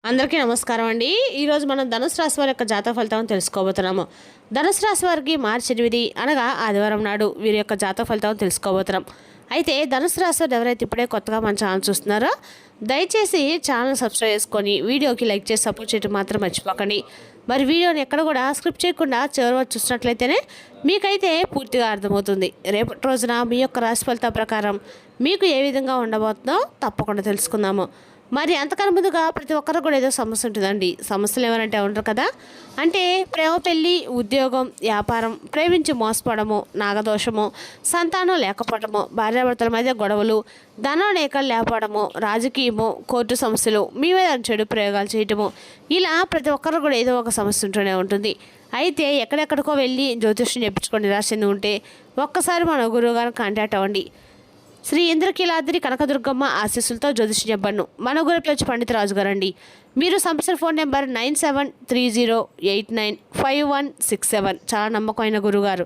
అందరికీ నమస్కారం అండి. ఈరోజు మనం ధనుసు రాశి వారి యొక్క జాతక ఫలితాలను తెలుసుకోబోతున్నాము. ధనుసు రాశి వారికి మార్చి 8 అనగా ఆదివారం నాడు వీరి యొక్క జాతక ఫలితాలను తెలుసుకోబోతున్నాం. అయితే ధనుసు రాశి వారు ఎవరైతే ఇప్పుడే కొత్తగా మన ఛానల్ చూస్తున్నారో దయచేసి ఛానల్ సబ్స్క్రైబ్ చేసుకొని వీడియోకి లైక్ చేసి సపోర్ట్ చేయడం మాత్రం మర్చిపోకండి. మరి వీడియోని ఎక్కడ కూడా స్క్రిప్ట్ చేయకుండా చివరి వరకు చూసినట్లయితేనే మీకైతే పూర్తిగా అర్థమవుతుంది. రేపటి రోజున మీ యొక్క రాశి ఫలితాల ప్రకారం మీకు ఏ విధంగా ఉండబోతుందో తప్పకుండా తెలుసుకుందాము. మరి అంతకన్నా ముందుగా ప్రతి ఒక్కరు కూడా ఏదో సమస్య ఉంటుందండి. సమస్యలు ఏమనంటే ఉంటారు కదా, అంటే ప్రేమ, పెళ్ళి, ఉద్యోగం, వ్యాపారం, ప్రేమించి మోసపోవడము, నాగదోషము, సంతానం లేకపోవడము, భార్యాభర్తల మధ్య గొడవలు, ధననేకలు లేకపోవడము, రాజకీయము, కోర్టు సమస్యలు, మీ మీద చెడు ప్రయోగాలు చేయటము, ఇలా ప్రతి ఒక్కరు కూడా ఏదో ఒక సమస్య ఉంటూనే ఉంటుంది. అయితే ఎక్కడెక్కడికో వెళ్ళి జ్యోతిష్యం చెప్పించుకొని నిరాశ చెంది ఉంటే ఒక్కసారి మన గురువు గారిని కాంటాక్ట్ అవ్వండి. శ్రీ ఇంద్రకీలాద్రి కనకదుర్గమ్మ ఆశీస్సులతో జ్యోతిష చెప్పను మన గురి వచ్చి పండిత రాజు గారండి. మీరు సంప్రదించిన ఫోన్ నెంబర్ 9730895167. చాలా నమ్మకమైన గురుగారు.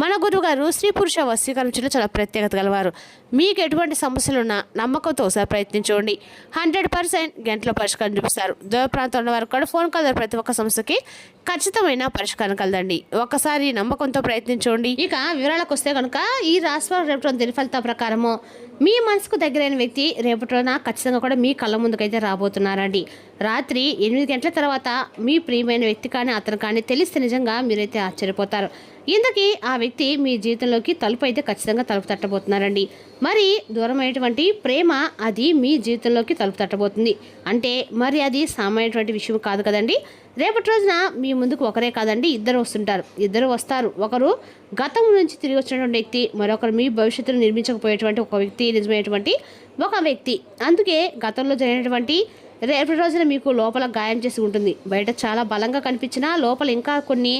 మన గురుగారు స్త్రీ పురుష వశీకరించడంలో చాలా ప్రత్యేకత గలవారు. మీకు ఎటువంటి సమస్యలున్నా నమ్మకంతో ఒకసారి ప్రయత్నించండి. 100% గంటలో పరిష్కారం చూపిస్తారు. దూర ప్రాంతం ఉన్న వారు కూడా ఫోన్ కాల్ ద్వారా ప్రతి ఒక్క సమస్యకి ఖచ్చితమైన పరిష్కారం కలదండి. ఒక్కసారి నమ్మకంతో ప్రయత్నించండి. ఇక వివరాలకు వస్తే కనుక ఈ రాశివారం రేపటి దిన ఫలితాల ప్రకారము మీ మనసుకు దగ్గరైన వ్యక్తి రేపటి రోజున ఖచ్చితంగా కూడా మీ కళ్ళ ముందుకైతే రాబోతున్నారండి. రాత్రి 8 గంటల తర్వాత మీ ప్రియమైన వ్యక్తి కానీ అతను కానీ తెలిస్తే నిజంగా మీరైతే ఆశ్చర్యపోతారు. ఇందుకీ ఆ వ్యక్తి మీ జీవితంలోకి తలుపు అయితే ఖచ్చితంగా తలుపు తట్టబోతున్నారండి. మరి దూరమైనటువంటి ప్రేమ అది మీ జీవితంలోకి తలుపు తట్టబోతుంది. అంటే మరి అది సామాన్యటువంటి విషయం కాదు కదండి. రేపటి రోజున మీ ముందుకు ఒకరే కాదండి, ఇద్దరు వస్తుంటారు. ఇద్దరు వస్తారు. ఒకరు గతం నుంచి తిరిగి వచ్చినటువంటి వ్యక్తి, మరొకరు మీ భవిష్యత్తును నిర్మించకపోయేటువంటి ఒక వ్యక్తి, నిజమైనటువంటి ఒక వ్యక్తి. అందుకే గతంలో జరిగినటువంటి రేపటి రోజున మీకు లోపల గాయం చేసి ఉంటుంది. బయట చాలా బలంగా కనిపించినా లోపల ఇంకా కొన్ని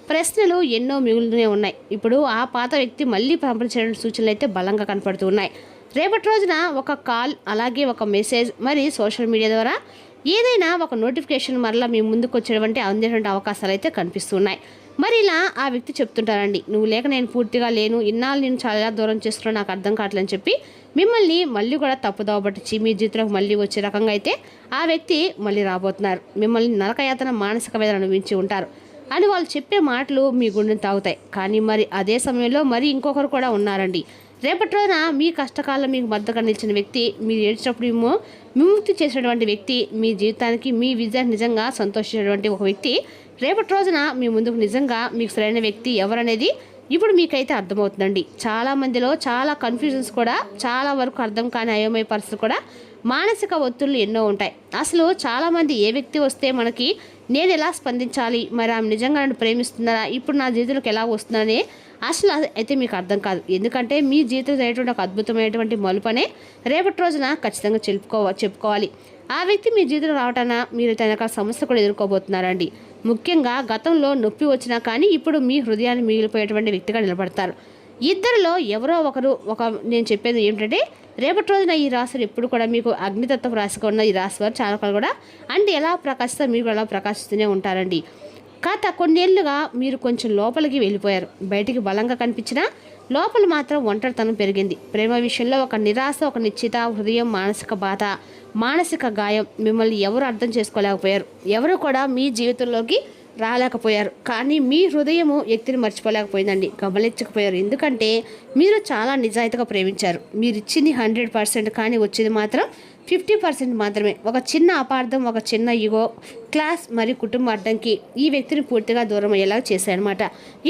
ప్రశ్నలు ఎన్నో మిగులుతూనే ఉన్నాయి. ఇప్పుడు ఆ పాత వ్యక్తి మళ్ళీ పంపించే సూచనలు అయితే బలంగా కనపడుతూ ఉన్నాయి. రేపటి రోజున ఒక కాల్, అలాగే ఒక మెసేజ్, మరి సోషల్ మీడియా ద్వారా ఏదైనా ఒక నోటిఫికేషన్ మరలా మీ ముందుకు వచ్చేటువంటి అందేటువంటి అవకాశాలు అయితే కనిపిస్తున్నాయి. మరి ఇలా ఆ వ్యక్తి చెప్తుంటారండి, నువ్వు లేక నేను పూర్తిగా లేను, ఇన్నాళ్ళు నేను చాలా దూరం చేస్తున్నాను, నాకు అర్థం కావట్లేదని చెప్పి మిమ్మల్ని మళ్ళీ కూడా తప్పుదోవ పట్టించి మీ జీవితంలోకి మళ్ళీ వచ్చే రకంగా అయితే ఆ వ్యక్తి మళ్ళీ రాబోతున్నారు. మిమ్మల్ని నరకయాతన, మానసిక వేదన అనుభవించి ఉంటారు అని వాళ్ళు చెప్పే మాటలు మీ గుండెని తాగుతాయి. కానీ మరి అదే సమయంలో మరి ఇంకొకరు కూడా ఉన్నారండి. రేపటి రోజున మీ కష్టకాలంలో మీకు మద్దతుగా నిలిచిన వ్యక్తి, మీరు ఏడ్చినప్పుడు విముక్తి చేసినటువంటి వ్యక్తి, మీ జీవితానికి మీ విజయాన్ని నిజంగా సంతోషించినటువంటి ఒక వ్యక్తి రేపటి రోజున మీ ముందుకు నిజంగా మీకు సరైన వ్యక్తి ఎవరనేది ఇప్పుడు మీకైతే అర్థమవుతుందండి. చాలామందిలో చాలా కన్ఫ్యూజన్స్ కూడా, చాలా వరకు అర్థం కాని అయోమయ పరిస్థితులు కూడా, మానసిక ఒత్తిళ్ళు ఎన్నో ఉంటాయి. అసలు చాలామంది ఏ వ్యక్తి వస్తే మనకి నేను ఎలా స్పందించాలి, మరి ఆమె నిజంగా నన్ను ప్రేమిస్తున్నారా, ఇప్పుడు నా జీవితంలోకి ఎలా వస్తుందనే అసలు అయితే మీకు అర్థం కాదు. ఎందుకంటే మీ జీవితం జరిగేటువంటి ఒక అద్భుతమైనటువంటి మలుపనే రేపటి రోజున ఖచ్చితంగా చెప్పుకోవాలి. ఆ వ్యక్తి మీ జీవితంలో రావటాన మీరు తన సమస్య కూడా ఎదుర్కోబోతున్నారండి. ముఖ్యంగా గతంలో నొప్పి వచ్చినా కానీ ఇప్పుడు మీ హృదయాన్ని మిగిలిపోయేటువంటి వ్యక్తిగా నిలబడతారు. ఇద్దరిలో ఎవరో ఒకరు నేను చెప్పేది ఏమిటంటే రేపటి రోజున ఈ రాశులు ఎప్పుడు కూడా మీకు అగ్నితత్వ రాశిగా ఉన్న ఈ రాశి వారు చాలా కూడా అంటే ఎలా ప్రకాశిస్తారు, మీరు అలా ప్రకాశిస్తూనే ఉంటారండి. గత కొన్నేళ్లుగా మీరు కొంచెం లోపలికి వెళ్ళిపోయారు. బయటికి బలంగా కనిపించినా లోపల మాత్రం ఒంటరితనం పెరిగింది. ప్రేమ విషయంలో ఒక నిరాశ, ఒక నిశ్చిత హృదయం, మానసిక బాధ, మానసిక గాయం, మిమ్మల్ని ఎవరు అర్థం చేసుకోలేకపోయారు. ఎవరు కూడా మీ జీవితంలోకి రాలేకపోయారు. కానీ మీ హృదయము వ్యక్తిని మర్చిపోలేకపోయిందండి, గమనించకపోయారు. ఎందుకంటే మీరు చాలా నిజాయితీగా ప్రేమించారు. మీరు ఇచ్చింది 100%, కానీ వచ్చేది మాత్రం 50% మాత్రమే. ఒక చిన్న అపార్థం, ఒక చిన్న ఈగో క్లాస్ మరియు కుటుంబ అడ్డంకి ఈ వ్యక్తిని పూర్తిగా దూరం అయ్యేలా చేశాయన్నమాట.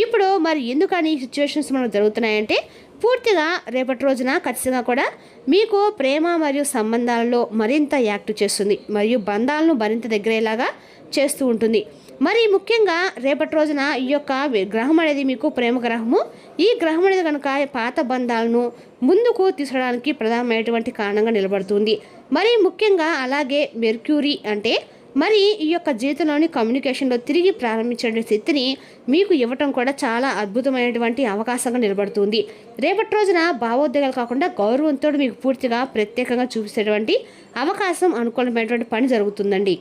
ఇప్పుడు మరి ఎందుకని ఈ సిచ్యువేషన్స్ మనకు జరుగుతున్నాయంటే పూర్తిగా రేపటి రోజున ఖచ్చితంగా కూడా మీకు ప్రేమ మరియు సంబంధాలలో మరింత యాక్టివ్ చేస్తుంది, మరియు బంధాలను మరింత దగ్గరయ్యేలాగా చేస్తూ ఉంటుంది. మరి ముఖ్యంగా రేపటి రోజున ఈ యొక్క గ్రహం అనేది మీకు ప్రేమ గ్రహము. ఈ గ్రహం అనేది కనుక పాత బంధాలను ముందుకు తీసుకురావడానికి ప్రధానమైనటువంటి కారణంగా నిలబడుతుంది. మరి ముఖ్యంగా అలాగే మెర్క్యూరీ అంటే మరి ఈ యొక్క జీవితంలోని కమ్యూనికేషన్లో తిరిగి ప్రారంభించే స్థితిని మీకు ఇవ్వటం కూడా చాలా అద్భుతమైనటువంటి అవకాశంగా నిలబడుతుంది. రేపటి రోజున భావోద్వేగాలు కాకుండా గౌరవంతో మీకు పూర్తిగా ప్రత్యేకంగా చూపించేటువంటి అవకాశం, అనుకూలమైనటువంటి పని జరుగుతుందండి.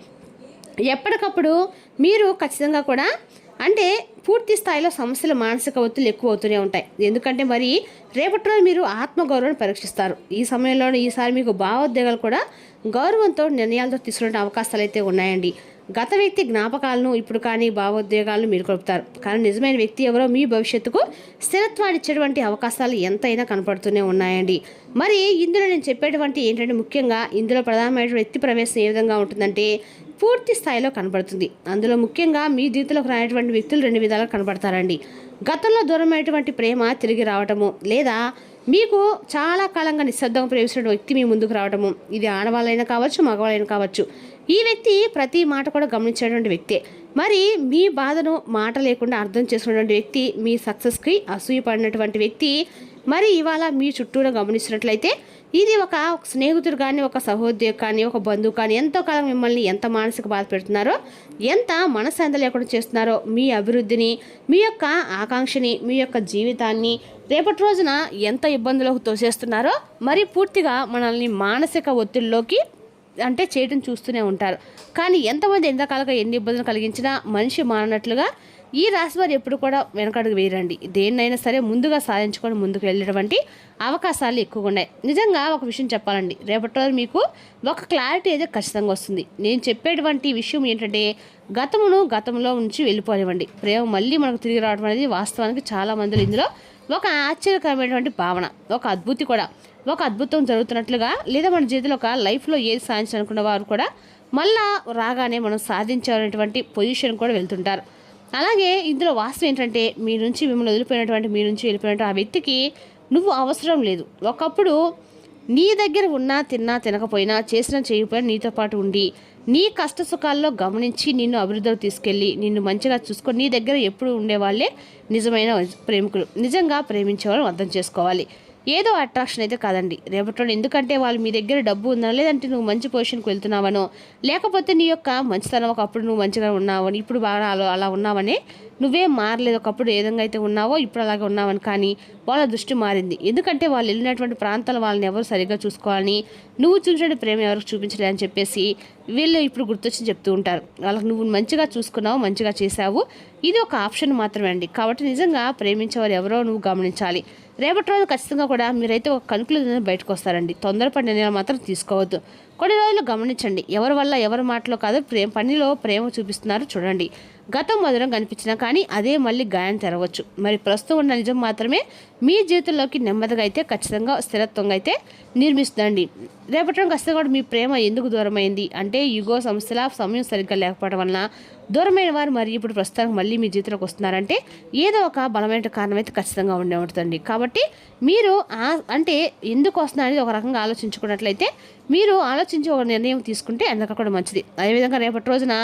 ఎప్పటికప్పుడు మీరు ఖచ్చితంగా కూడా అంటే పూర్తి స్థాయిలో సమస్యలు మానసిక ఒత్తిళ్ళు ఎక్కువ అవుతూనే ఉంటాయి. ఎందుకంటే మరి రేపటి రోజు మీరు ఆత్మగౌరవాన్ని పరీక్షిస్తారు. ఈ సమయంలో ఈసారి మీకు భావోద్వేగాలు కూడా గౌరవంతో నిర్ణయాలతో తీసుకునే అవకాశాలు అయితే ఉన్నాయండి. గత వ్యక్తి జ్ఞాపకాలను ఇప్పుడు కానీ భావోద్వేగాలను మీరు కలుపుతారు. కానీ నిజమైన వ్యక్తి ఎవరో మీ భవిష్యత్తుకు స్థిరత్వాన్ని ఇచ్చేటువంటి అవకాశాలు ఎంతైనా కనపడుతూనే ఉన్నాయండి. మరి ఇందులో నేను చెప్పేటువంటి ఏంటంటే ముఖ్యంగా ఇందులో ప్రధానమైన వ్యక్తి ప్రవేశం ఏ విధంగా ఉంటుందంటే పూర్తి స్థాయిలో కనబడుతుంది. అందులో ముఖ్యంగా మీ జీవితంలోకి రానటువంటి వ్యక్తులు 2 విధాలుగా కనబడతారండి. గతంలో దూరమైనటువంటి ప్రేమ తిరిగి రావటము, లేదా మీకు చాలా కాలంగా నిశ్శబ్దంగా ప్రేమిస్తున్న వ్యక్తి మీ ముందుకు రావటము. ఇది ఆడవాళ్ళైనా కావచ్చు, మగవాళ్ళైనా కావచ్చు. ఈ వ్యక్తి ప్రతి మాట కూడా గమనించేటువంటి వ్యక్తే. మరి మీ బాధను మాట లేకుండా అర్థం చేసుకున్నటువంటి వ్యక్తి, మీ సక్సెస్కి అసూయపడినటువంటి వ్యక్తి మరి ఇవాళ మీ చుట్టూరా గమనిస్తున్నట్లయితే ఇది ఒక స్నేహితుడు కానీ, ఒక సహోద్యోగి కానీ, ఒక బంధువు కానీ ఎంతో కాలం మిమ్మల్ని ఎంత మానసిక బాధ పెడుతున్నారో, ఎంత మనశ్శాంతి లేకుండా చేస్తున్నారో, మీ అభివృద్ధిని, మీ యొక్క ఆకాంక్షని, మీ యొక్క జీవితాన్ని రేపటి రోజున ఎంత ఇబ్బందులకు తోసేస్తున్నారో మరి పూర్తిగా మనల్ని మానసిక ఒత్తిడిలోకి అంటే చేయడం చూస్తూనే ఉంటారు. కానీ ఎంతమంది ఎంతకాలంగా ఎన్ని ఇబ్బందులు కలిగించినా మనిషి మానట్లుగా ఈ రాశి వారు ఎప్పుడు కూడా వెనకడుగు వేయరండి. దేన్నైనా సరే ముందుగా సాధించుకొని ముందుకు వెళ్ళేటువంటి అవకాశాలు ఎక్కువగా ఉన్నాయి. నిజంగా ఒక విషయం చెప్పాలండి, రేపటి రోజు మీకు ఒక క్లారిటీ అయితే ఖచ్చితంగా వస్తుంది. నేను చెప్పేటువంటి విషయం ఏంటంటే గతంలో నుంచి వెళ్ళిపోనివ్వండి. ప్రేమ మళ్ళీ మనకు తిరిగి రావడం అనేది వాస్తవానికి చాలా మందిలో ఇందులో ఒక ఆశ్చర్యకరమైనటువంటి భావన, ఒక అద్భుతి కూడా, ఒక అద్భుతం జరుగుతున్నట్లుగా, లేదా మన జీవితంలో ఒక లైఫ్లో ఏది సాధించాలనుకున్న వారు కూడా మళ్ళా రాగానే మనం సాధించాలనేటువంటి పొజిషన్ కూడా వెళ్తుంటారు. అలాగే ఇందులో వాస్తవం ఏంటంటే మీ నుంచి మిమ్మల్ని వదిలిపోయినటువంటి, మీ నుంచి వెళ్ళిపోయినటువంటి ఆ వ్యక్తికి నువ్వు అవసరం లేదు. ఒకప్పుడు నీ దగ్గర ఉన్నా, తిన్నా తినకపోయినా, చేసినా చేయకపోయినా నీతో పాటు ఉండి నీ కష్ట సుఖాల్లో గమనించి నిన్ను అభివృద్ధిలో తీసుకెళ్ళి నిన్ను మంచిగా చూసుకొని నీ దగ్గర ఎప్పుడు ఉండేవాళ్ళే నిజమైన ప్రేమికులు. నిజంగా ప్రేమించేవాళ్ళని అర్థం చేసుకోవాలి. ఏదో అట్రాక్షన్ అయితే కాదండి రేపటి. ఎందుకంటే వాళ్ళు మీ దగ్గర డబ్బు ఉందా, లేదంటే నువ్వు మంచి పొజిషన్కి వెళ్తున్నావనో, లేకపోతే నీ యొక్క మంచితనం ఒకప్పుడు నువ్వు మంచిగా ఉన్నావని, ఇప్పుడు బాగా అలా ఉన్నావని, నువ్వేం మారలేదు, ఒకప్పుడు ఏ విధంగా అయితే ఉన్నావో ఇప్పుడు అలాగే ఉన్నావని. కానీ వాళ్ళ దృష్టి మారింది. ఎందుకంటే వాళ్ళు వెళ్ళినటువంటి ప్రాంతాలు వాళ్ళని ఎవరు సరిగ్గా చూసుకోవాలని, నువ్వు చూసిన ప్రేమ ఎవరికి చూపించలే అని చెప్పేసి వీళ్ళు ఇప్పుడు గుర్తొచ్చి చెప్తూ ఉంటారు. వాళ్ళకి నువ్వు మంచిగా చూసుకున్నావు, మంచిగా చేశావు, ఇది ఒక ఆప్షన్ మాత్రమే అండి. కాబట్టి నిజంగా ప్రేమించేవారు ఎవరో నువ్వు గమనించాలి. రేపటి రోజు ఖచ్చితంగా కూడా మీరైతే ఒక కన్క్లూజన్ బయటకు వస్తారండి. తొందరపడి నిర్ణయాలు మాత్రం తీసుకోవద్దు. కొన్ని రోజులు గమనించండి, ఎవరి వల్ల ఎవరి మాటలో కాదు పనిలో ప్రేమ చూపిస్తున్నారు చూడండి. గతం మధురం కనిపించినా కానీ అదే మళ్ళీ గాయం తెరవచ్చు. మరి ప్రస్తుతం ఉన్న నిజం మాత్రమే మీ జీవితంలోకి నెమ్మదిగా అయితే ఖచ్చితంగా స్థిరత్వంగా అయితే నిర్మిస్తుందండి. రేపటి ఖచ్చితంగా కూడా మీ ప్రేమ ఎందుకు దూరమైంది అంటే యుగో సమస్యల సమయం సరిగ్గా లేకపోవడం వలన దూరమైన వారు మరి ఇప్పుడు ప్రస్తుతానికి మళ్ళీ మీ జీవితంలోకి వస్తున్నారంటే ఏదో ఒక బలమైన కారణం అయితే ఖచ్చితంగా ఉండే ఉంటుందండి. కాబట్టి మీరు అంటే ఎందుకు వస్తున్నా అనేది ఒక రకంగా ఆలోచించుకున్నట్లయితే మీరు ఆలోచించి ఒక నిర్ణయం తీసుకుంటే అందుకు కూడా మంచిది. అదేవిధంగా రేపటి రోజున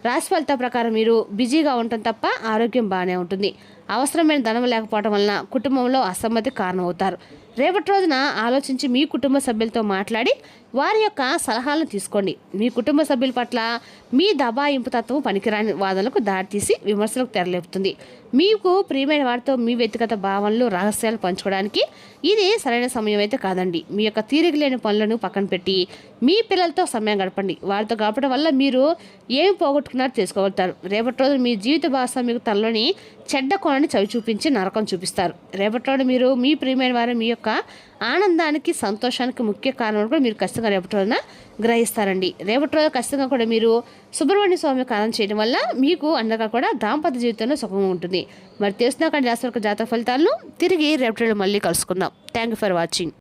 రాశి ఫలితాల ప్రకారం మీరు బిజీగా ఉండటం తప్ప ఆరోగ్యం బాగానే ఉంటుంది. అవసరమైన ధనం లేకపోవడం వలన కుటుంబంలో అసమ్మతి కారణమవుతారు. రేపటి రోజున ఆలోచించి మీ కుటుంబ సభ్యులతో మాట్లాడి వారి యొక్క సలహాలను తీసుకోండి. మీ కుటుంబ సభ్యుల పట్ల మీ దబాయింపు తత్వం పనికిరాని వాదనలకు దారితీసి విమర్శలకు తెరలేపుతుంది. మీకు ప్రియమైన వారితో మీ వ్యక్తిగత భావనలు, రహస్యాలు పంచుకోవడానికి ఇది సరైన సమయం అయితే కాదండి. మీ యొక్క తీరిక లేని పనులను పక్కన పెట్టి మీ పిల్లలతో సమయం గడపండి. వారితో గడపడం వల్ల మీరు ఏమి పోగొట్టుకున్నారో తెలుసుకోగలుగుతారు. రేపటి రోజు మీ జీవిత భాగస్వామికి తనలోని చెడ్డ కోణాన్ని చవి చూపించి నరకం చూపిస్తారు. రేపటి రోజు మీరు మీ ప్రియమైన వారు మీ యొక్క ఆనందానికి, సంతోషానికి ముఖ్య కారణం కూడా మీరు ఖచ్చితంగా రేపటి రోజున గ్రహిస్తారండి. రేపటి రోజు ఖచ్చితంగా కూడా మీరు సుబ్రహ్మణ్య స్వామి కాలం చేయడం వల్ల మీకు అండగా కూడా దాంపత్య జీవితంలో సుఖంగా ఉంటుంది. మరి తెలుసుకున్నాక జాతక ఫలితాలను తిరిగి రేపటి రోజు మళ్ళీ కలుసుకుందాం. Thank you for watching.